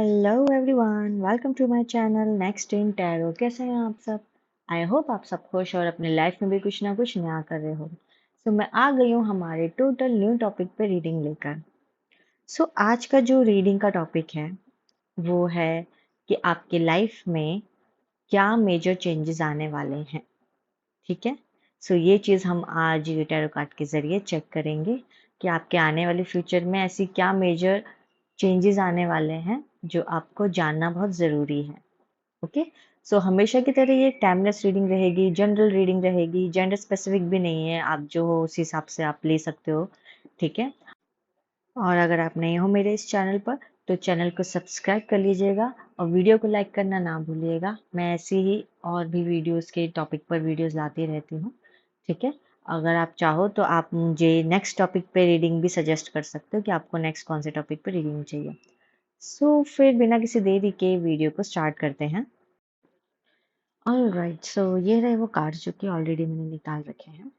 Hello everyone, welcome to my channel next in tarot. कैसे हैं आप सब? आई होप आप सब खुश और अपने लाइफ में भी कुछ ना कुछ नया कर रहे हो। मैं आ गई हूँ हमारे टोटल न्यू टॉपिक पे रीडिंग लेकर। आज का जो रीडिंग का टॉपिक है वो है कि आपके लाइफ में क्या मेजर चेंजेस आने वाले हैं। ठीक है। ये चीज़ हम आज ये टैरो कार्ड के ज़रिए चेक करेंगे कि आपके आने वाले फ्यूचर में ऐसी क्या मेजर चेंजेस आने वाले हैं जो आपको जानना बहुत ज़रूरी है। ओके। हमेशा की तरह ये टाइमलेस रीडिंग रहेगी, जनरल रीडिंग रहेगी, जेंडर स्पेसिफिक भी नहीं है। आप जो हो उस हिसाब से आप ले सकते हो। ठीक है। और अगर आप नए हो मेरे इस चैनल पर तो चैनल को सब्सक्राइब कर लीजिएगा और वीडियो को लाइक करना ना भूलिएगा। मैं ऐसी ही और भी वीडियोस के टॉपिक पर वीडियोस लाती रहती हूँ। ठीक है। अगर आप चाहो तो आप मुझे नेक्स्ट टॉपिक पे रीडिंग भी सजेस्ट कर सकते हो कि आपको नेक्स्ट कौन से टॉपिक पे रीडिंग चाहिए। फिर बिना किसी देरी के वीडियो को स्टार्ट करते हैं। ऑलराइट, ये रहे वो कार्ड जो कि ऑलरेडी मैंने निकाल रखे हैं।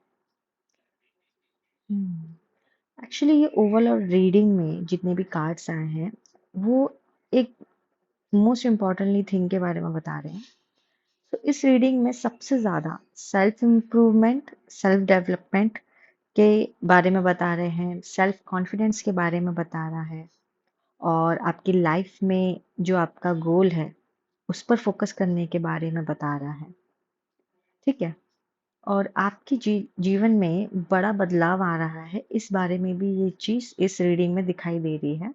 एक्चुअली ये ओवरऑल रीडिंग में जितने भी कार्ड्स आए हैं वो एक मोस्ट इम्पॉर्टेंटली थिंग के बारे में बता रहे हैं। इस रीडिंग में सबसे ज़्यादा सेल्फ इम्प्रूवमेंट, सेल्फ डेवलपमेंट के बारे में बता रहे हैं, सेल्फ कॉन्फिडेंस के बारे में बता रहा है और आपकी लाइफ में जो आपका गोल है उस पर फोकस करने के बारे में बता रहा है। ठीक है। और आपके जीवन में बड़ा बदलाव आ रहा है, इस बारे में भी ये चीज़ इस रीडिंग में दिखाई दे रही है,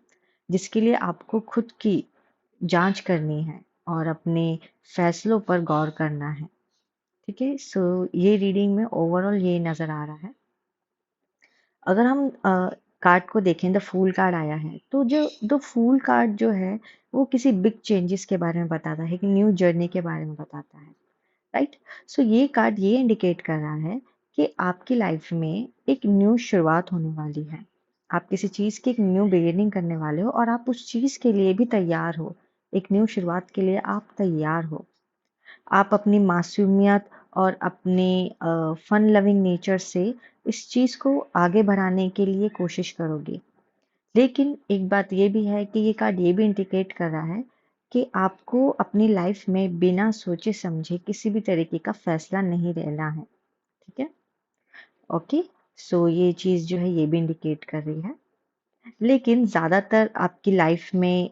जिसके लिए आपको खुद की जांच करनी है और अपने फैसलों पर गौर करना है। ठीक है। ये रीडिंग में ओवरऑल ये नज़र आ रहा है। अगर हम कार्ड को देखें, द फूल कार्ड आया है, तो जो द फूल कार्ड जो है वो किसी बिग चेंजेस के बारे में बताता है, कि न्यू जर्नी के बारे में बताता है। राइट। ये कार्ड ये इंडिकेट कर रहा है कि आपकी लाइफ में एक न्यू शुरुआत होने वाली है। आप किसी चीज़ की एक न्यू बिगिनिंग करने वाले हो और आप उस चीज़ के लिए भी तैयार हो। एक न्यू शुरुआत के लिए आप तैयार हो। आप अपनी मासूमियत और अपने फन लविंग नेचर से इस चीज़ को आगे बढ़ाने के लिए कोशिश करोगे। लेकिन एक बात ये भी है कि ये कार्ड ये भी इंडिकेट कर रहा है कि आपको अपनी लाइफ में बिना सोचे समझे किसी भी तरीके का फैसला नहीं लेना है। ठीक है। ओके। ये चीज़ जो है ये भी इंडिकेट कर रही है। लेकिन ज़्यादातर आपकी लाइफ में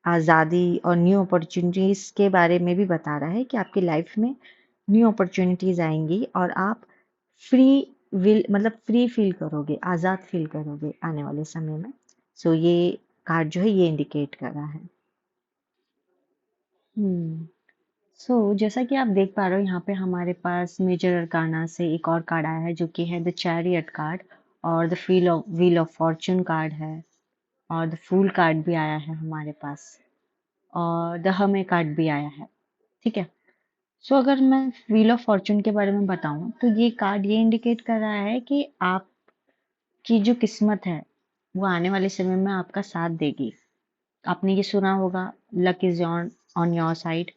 आज़ादी और न्यू अपॉर्चुनिटीज़ के बारे में भी बता रहा है कि आपकी लाइफ में न्यू अपॉर्चुनिटीज़ आएंगी और आप फ्री विल मतलब फ्री फील करोगे, आज़ाद फील करोगे आने वाले समय में। ये कार्ड जो है ये इंडिकेट कर रहा है। हम्म जैसा कि आप देख पा रहे हो, यहाँ पे हमारे पास मेजर अरकाना से एक और कार्ड आया है जो कि है द चैरियट कार्ड, और the wheel of Fortune card है, और द फूल कार्ड भी आया है हमारे पास, और द हमे कार्ड भी आया है। ठीक है। अगर मैं व्हील ऑफ फॉर्चून के बारे में बताऊं तो ये कार्ड ये इंडिकेट कर रहा है कि आपकी जो किस्मत है वो आने वाले समय में आपका साथ देगी। आपने ये सुना होगा, luck is on on your side.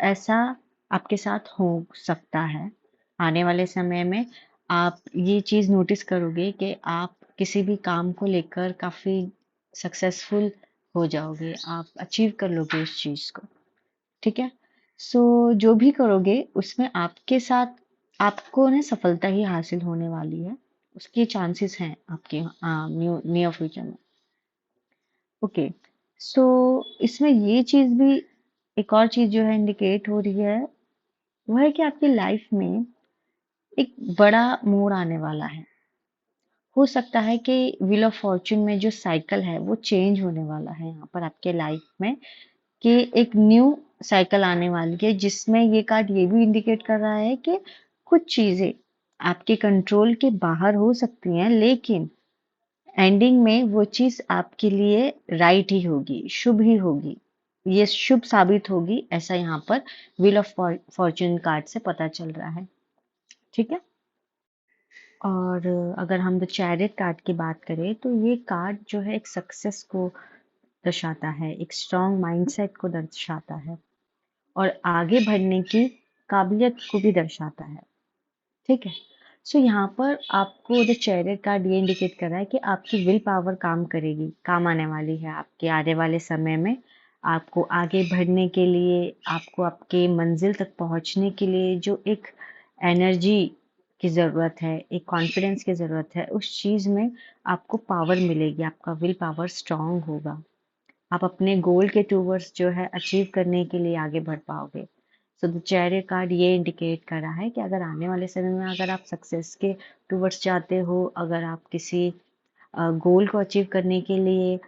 ऐसा आपके साथ हो सकता है आने वाले समय में। आप ये चीज़ नोटिस करोगे कि आप किसी भी काम को लेकर काफ़ी सक्सेसफुल हो जाओगे, आप अचीव कर लोगे उस चीज़ को। ठीक है। जो भी करोगे उसमें आपके साथ आपको ना सफलता ही हासिल होने वाली है। उसके चांसेस हैं आपके नियर फ्यूचर में। ओके। इसमें ये चीज़ भी, एक और चीज़ जो है इंडिकेट हो रही है, वो है कि आपकी लाइफ में एक बड़ा मोड़ आने वाला है। हो सकता है कि व्हील ऑफ फॉर्चून में जो साइकिल है वो चेंज होने वाला है यहाँ पर आपके लाइफ में, कि एक न्यू साइकिल आने वाली है, जिसमें ये कार्ड ये भी इंडिकेट कर रहा है कि कुछ चीज़ें आपके कंट्रोल के बाहर हो सकती हैं, लेकिन एंडिंग में वो चीज़ आपके लिए राइट ही होगी, शुभ ही होगी, ये शुभ साबित होगी, ऐसा यहाँ पर व्हील ऑफ फॉर्चून कार्ड से पता चल रहा है। ठीक है। और अगर हम द चैरियट कार्ड की बात करें तो ये कार्ड जो है एक सक्सेस को दर्शाता है, एक स्ट्रॉन्ग माइंडसेट को दर्शाता है और आगे बढ़ने की काबिलियत को भी दर्शाता है। ठीक है। यहाँ पर आपको द चैरियट कार्ड ये इंडिकेट कर रहा है कि आपकी विल पावर काम करेगी, काम आने वाली है आपके आने वाले समय में। आपको आगे बढ़ने के लिए, आपको आपके मंजिल तक पहुंचने के लिए जो एक एनर्जी की ज़रूरत है, एक कॉन्फिडेंस की ज़रूरत है, उस चीज़ में आपको पावर मिलेगी, आपका विल पावर स्ट्रांग होगा। आप अपने गोल के टूवर्ड्स जो है अचीव करने के लिए आगे बढ़ पाओगे। सो द चैरियट कार्ड ये इंडिकेट कर रहा है कि अगर आने वाले समय में अगर आप सक्सेस के टूवर्ड्स जाते हो, अगर आप किसी गोल को अचीव करने के लिए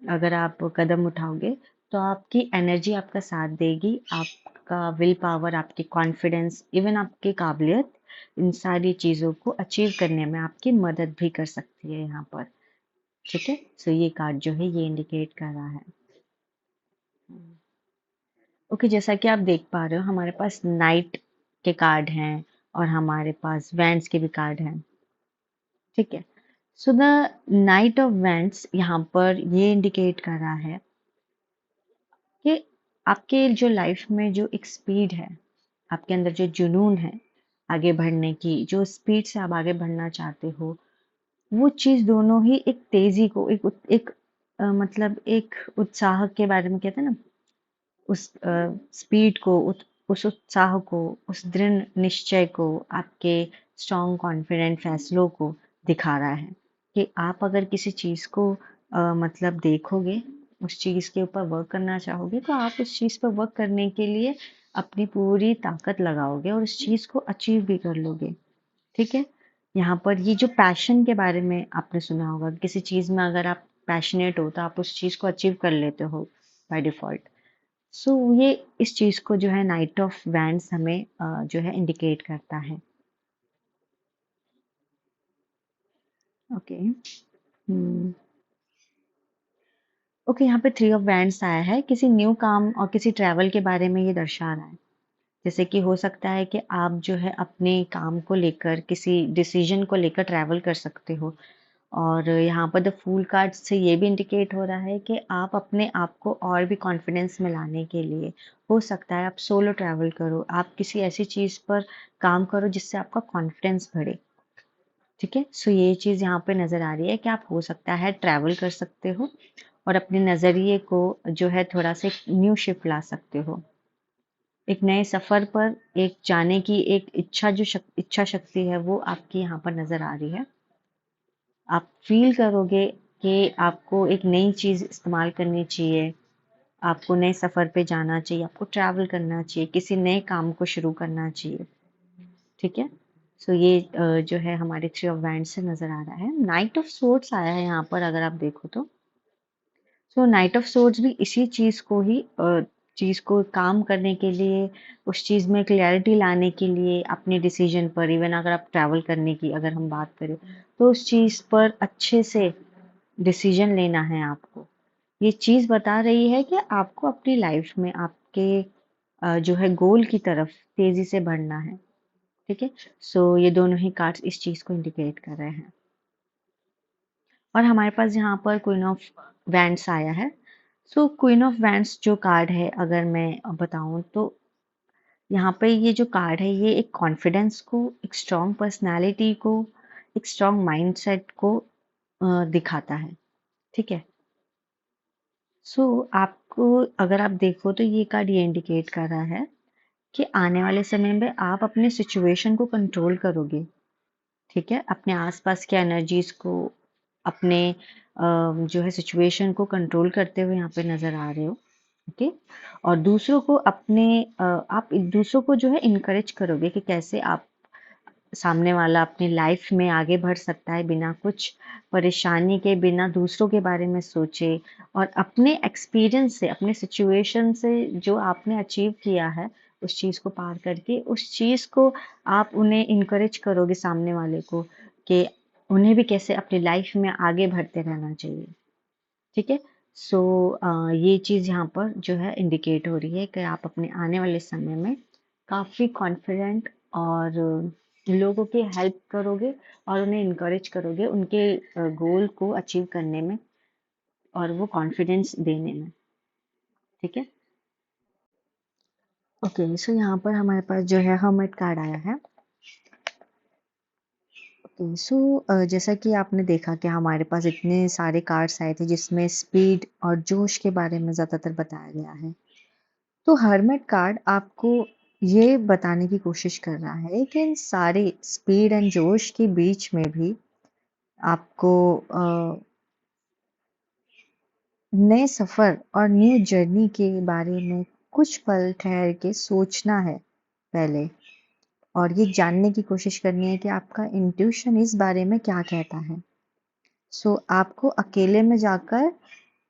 अगर आप कदम उठाओगे, तो आपकी एनर्जी आपका साथ देगी, आपका विल पावर, आपकी कॉन्फिडेंस, इवन आपकी काबिलियत इन सारी चीज़ों को अचीव करने में आपकी मदद भी कर सकती है यहाँ पर। ठीक है, सो ये कार्ड जो है ये इंडिकेट कर रहा है। ओके, जैसा कि आप देख पा रहे हो हमारे पास नाइट के कार्ड हैं और हमारे पास वैंड्स के भी कार्ड हैं। ठीक है, so the night of wands यहाँ पर ये इंडिकेट कर रहा है कि आपके जो लाइफ में जो एक स्पीड है, आपके अंदर जो जुनून है आगे बढ़ने की, जो स्पीड से आप आगे बढ़ना चाहते हो, वो चीज़ दोनों ही एक तेजी को एक मतलब एक उत्साह के बारे में कहते हैं ना, उस स्पीड को, उस उत्साह को, उस दृढ़ निश्चय को, आपके स्ट्रॉन्ग कॉन्फिडेंट फैसलों को दिखा रहा है कि आप अगर किसी चीज़ को मतलब देखोगे, उस चीज़ के ऊपर वर्क करना चाहोगे, तो आप उस चीज़ पर वर्क करने के लिए अपनी पूरी ताकत लगाओगे और उस चीज़ को अचीव भी कर लोगे। ठीक है, यहाँ पर ये जो पैशन के बारे में आपने सुना होगा, किसी चीज़ में अगर आप पैशनेट हो तो आप उस चीज़ को अचीव कर लेते हो बाय डिफॉल्ट। सो ये इस चीज को जो है नाइट ऑफ वैंड्स हमें जो है इंडिकेट करता है। ओके। ओके, यहाँ पे थ्री ऑफ वैंड्स आया है, किसी न्यू काम और किसी ट्रैवल के बारे में ये दर्शा रहा है। जैसे कि हो सकता है कि आप जो है अपने काम को लेकर किसी डिसीजन को लेकर ट्रैवल कर सकते हो। और यहाँ पर द फूल कार्ड से ये भी इंडिकेट हो रहा है कि आप अपने आप को और भी कॉन्फिडेंस में लाने के लिए, हो सकता है आप सोलो ट्रैवल करो, आप किसी ऐसी चीज़ पर काम करो जिससे आपका कॉन्फिडेंस बढ़े। ठीक है, सो ये चीज़ यहाँ पे नज़र आ रही है कि आप हो सकता है ट्रैवल कर सकते हो और अपने नज़रिए को जो है थोड़ा सा न्यू शिफ्ट ला सकते हो। एक नए सफ़र पर एक जाने की एक इच्छा शक्ति है, वो आपकी यहाँ पर नज़र आ रही है। आप फील करोगे कि आपको एक नई चीज़ इस्तेमाल करनी चाहिए, आपको नए सफ़र पे जाना चाहिए, आपको ट्रैवल करना चाहिए, किसी नए काम को शुरू करना चाहिए। ठीक है, सो ये जो है हमारे थ्री ऑफ वैंड से नज़र आ रहा है। नाइट ऑफ सोर्ड्स आया है यहाँ पर अगर आप देखो तो। सो नाइट ऑफ सोर्ड्स भी इसी चीज़ को काम करने के लिए, उस चीज़ में क्लैरिटी लाने के लिए, अपने डिसीजन पर, इवन अगर आप ट्रैवल करने की अगर हम बात करें, तो उस चीज़ पर अच्छे से डिसीजन लेना है आपको। ये चीज़ बता रही है कि आपको अपनी लाइफ में आपके जो है गोल की तरफ तेज़ी से बढ़ना है। ठीक है, सो ये दोनों ही कार्ड्स इस चीज़ को इंडिकेट कर रहे हैं। और हमारे पास यहाँ पर क्वीन ऑफ वैंड्स आया है। सो क्वीन ऑफ वैंड्स जो कार्ड है अगर मैं बताऊँ तो यहाँ पे ये जो कार्ड है ये एक कॉन्फिडेंस को, एक स्ट्रॉन्ग पर्सनालिटी को, एक स्ट्रॉन्ग माइंडसेट को दिखाता है। ठीक है, सो आपको अगर आप देखो तो ये कार्ड ये इंडिकेट कर रहा है कि आने वाले समय में आप अपने सिचुएशन को कंट्रोल करोगे। ठीक है, अपने आसपास के एनर्जीज को, अपने जो है सिचुएशन को कंट्रोल करते हुए यहाँ पे नजर आ रहे हो। ओके, और दूसरों को आप दूसरों को जो है इनकरेज करोगे कि कैसे आप सामने वाला अपनी लाइफ में आगे बढ़ सकता है बिना कुछ परेशानी के, बिना दूसरों के बारे में सोचे, और अपने एक्सपीरियंस से, अपने सिचुएशन से जो आपने अचीव किया है उस चीज़ को पार करके, उस चीज़ को आप उन्हें इनकरेज करोगे सामने वाले को कि उन्हें भी कैसे अपनी लाइफ में आगे बढ़ते रहना चाहिए। ठीक है, सो ये चीज़ यहाँ पर जो है इंडिकेट हो रही है कि आप अपने आने वाले समय में काफ़ी कॉन्फिडेंट और लोगों की हेल्प करोगे और उन्हें इनकरेज करोगे उनके गोल को अचीव करने में और वो कॉन्फिडेंस देने में। ठीक है, ओके, सो यहाँ पर हमारे पास जो है हर्मिट कार्ड आया है। ओके सो जैसा कि आपने देखा कि हमारे पास इतने सारे कार्ड्स आए थे जिसमें स्पीड और जोश के बारे में ज़्यादातर बताया गया है। तो हर्मिट कार्ड आपको ये बताने की कोशिश कर रहा है कि इन सारे स्पीड एंड जोश के बीच में भी आपको नए सफ़र और न्यू जर्नी के बारे में कुछ पल ठहर के सोचना है पहले, और ये जानने की कोशिश करनी है कि आपका इंट्यूशन इस बारे में क्या कहता है। सो आपको अकेले में जाकर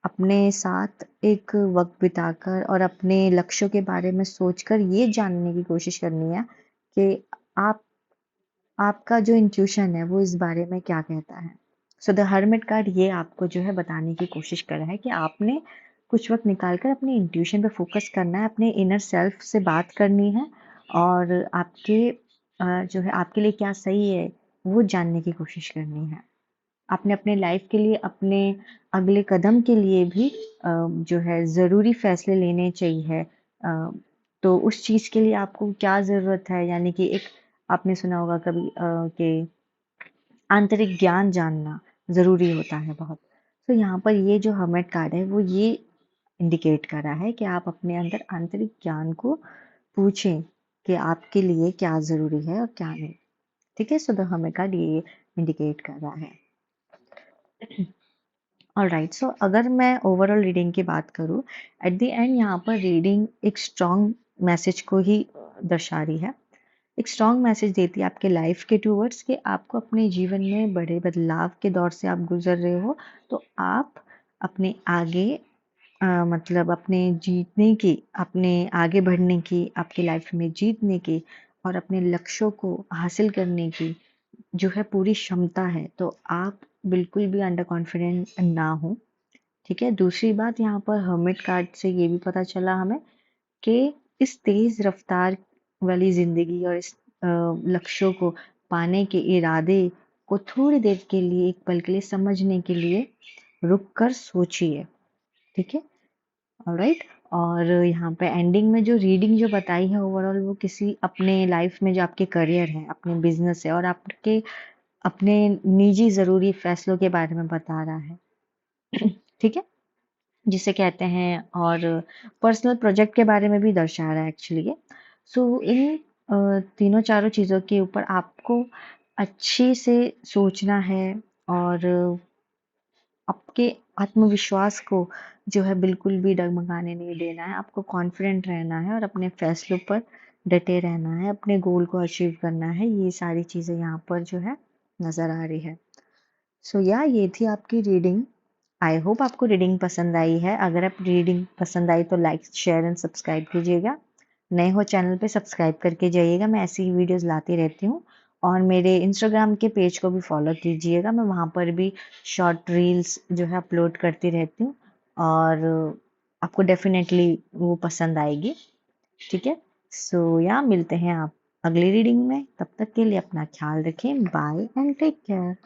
अपने साथ एक वक्त बिताकर और अपने लक्ष्यों के बारे में सोचकर ये जानने की कोशिश करनी है कि आप आपका जो इंट्यूशन है वो इस बारे में क्या कहता है। सो द हर्मिट कार्ड ये आपको जो है बताने की कोशिश कर रहा है कि आपने कुछ वक्त निकालकर अपने इंट्यूशन पे फोकस करना है, अपने इनर सेल्फ से बात करनी है और आपके जो है आपके लिए क्या सही है वो जानने की कोशिश करनी है। आपने अपने लाइफ के लिए अपने अगले कदम के लिए भी जो है ज़रूरी फैसले लेने चाहिए। तो उस चीज़ के लिए आपको क्या ज़रूरत है, यानी कि एक आपने सुना होगा कभी कि आंतरिक ज्ञान जानना ज़रूरी होता है बहुत। तो यहाँ पर ये जो हर्मिट कार्ड है वो ये इंडिकेट कर रहा है कि आप अपने अंदर आंतरिक ज्ञान को पूछें कि आपके लिए क्या ज़रूरी है और क्या नहीं। ठीक है, सो द हर्मिट कार्ड ये इंडिकेट कर रहा है। ऑलराइट, सो अगर मैं ओवरऑल रीडिंग की बात करूँ, एट द एंड यहाँ पर रीडिंग एक स्ट्रॉन्ग मैसेज को ही दर्शा रही है। एक स्ट्रॉन्ग मैसेज देती है आपके लाइफ के टूवर्ड्स कि आपको अपने जीवन में बड़े बदलाव के दौर से आप गुजर रहे हो, तो आप अपने आगे मतलब अपने जीतने की, अपने आगे बढ़ने की, आपकी लाइफ में जीतने की और अपने लक्ष्यों को हासिल करने की जो है पूरी क्षमता है। तो आप बिल्कुल भी अंडर कॉन्फिडेंट ना हो। ठीक है, दूसरी बात यहाँ पर हर्मिट कार्ड से ये भी पता चला हमें कि इस तेज रफ्तार वाली जिंदगी और इस लक्ष्यों को पाने के इरादे को थोड़ी देर के लिए, एक पल के लिए समझने के लिए रुक कर सोचिए। ठीक है, ऑलराइट। और यहाँ पे एंडिंग में जो रीडिंग जो बताई है ओवरऑल, वो किसी अपने लाइफ में जो आपके करियर है, अपने बिजनेस है और आपके अपने निजी ज़रूरी फैसलों के बारे में बता रहा है। ठीक है, जिसे कहते हैं, और पर्सनल प्रोजेक्ट के बारे में भी दर्शा रहा है एक्चुअली ये। सो इन तीनों चारों चीज़ों के ऊपर आपको अच्छे से सोचना है और आपके आत्मविश्वास को जो है बिल्कुल भी डगमगाने नहीं देना है। आपको कॉन्फिडेंट रहना है और अपने फैसलों पर डटे रहना है, अपने गोल को अचीव करना है। ये सारी चीज़ें यहाँ पर जो है नज़र आ रही है। सो या ये थी आपकी रीडिंग। आई होप आपको रीडिंग पसंद आई है। अगर आप रीडिंग पसंद आई तो लाइक शेयर एंड सब्सक्राइब कीजिएगा। नए हो चैनल पे सब्सक्राइब करके जाइएगा, मैं ऐसी ही वीडियोस लाती रहती हूँ। और मेरे इंस्टाग्राम के पेज को भी फॉलो कीजिएगा, मैं वहाँ पर भी शॉर्ट रील्स जो है अपलोड करती रहती हूँ और आपको डेफिनेटली वो पसंद आएगी। ठीक है, सो या मिलते हैं आप अगली रीडिंग में। तब तक के लिए अपना ख्याल रखें। Bye and take care.